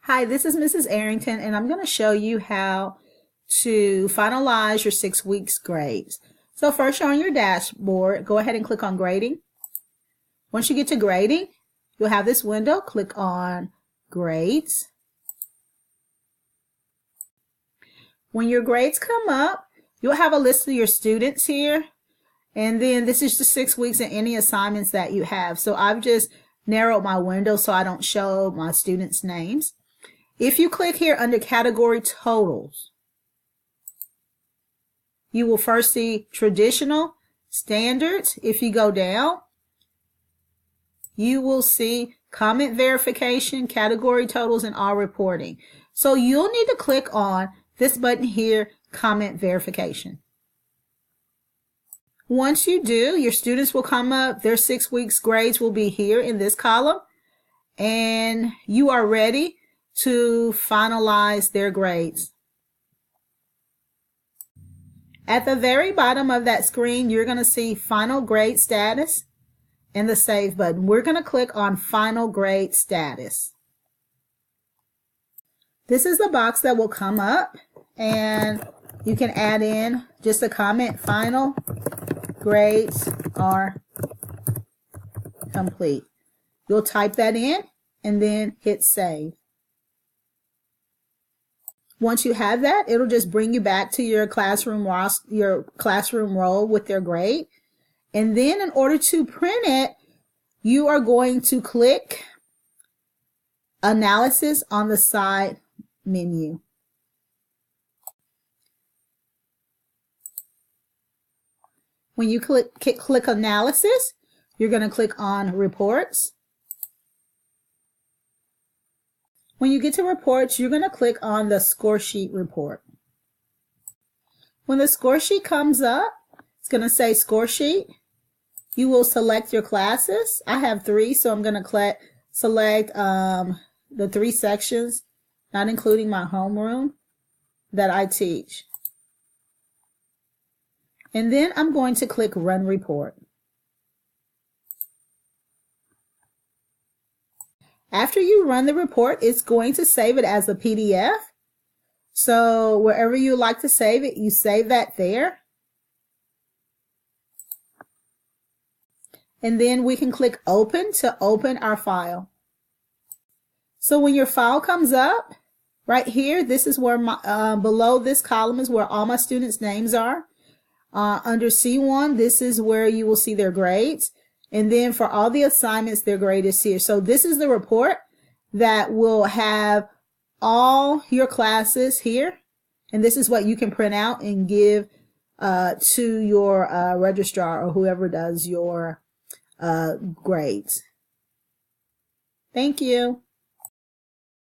Hi, this is Mrs. Arrington, and I'm going to show you how to finalize your 6 weeks grades. So first, you're on your dashboard. Go ahead and click on grading. Once you get to grading, you'll have this window. Click on grades. When your grades come up, you'll have a list of your students here. And then this is the 6 weeks and any assignments that you have. So I've just narrowed my window so I don't show my students' names. If you click here under category totals, you will first see traditional, standards. If you go down, you will see comment verification, category totals, and all reporting. So you'll need to click on this button here, comment verification. Once you do, your students will come up. Their 6 weeks grades will be here in this column, and you are ready to finalize their grades. At the very bottom of that screen, you're going to see final grade status and the save button. We're going to click on final grade status. This is the box that will come up, and you can add in just a comment, final grades are complete. You'll type that in and then hit save. Once you have that, it'll just bring you back to your classroom roll with their grade. And then in order to print it, you are going to click Analysis on the side menu. When you click Analysis, you're going to click on Reports. When you get to reports, you're going to click on the score sheet report. When the score sheet comes up, it's going to say score sheet. You will select your classes. I have 3, so I'm going to select the 3 sections, not including my homeroom, that I teach. And then I'm going to click Run Report. After you run the report, it's going to save it as a PDF. So wherever you like to save it, you save that there. And then we can click Open to open our file. So when your file comes up, right here, this is where below this column is where all my students' names are. Under C1, this is where you will see their grades. And then for all the assignments, their grade is here. So this is the report that will have all your classes here. And this is what you can print out and give to your registrar or whoever does your grades. Thank you.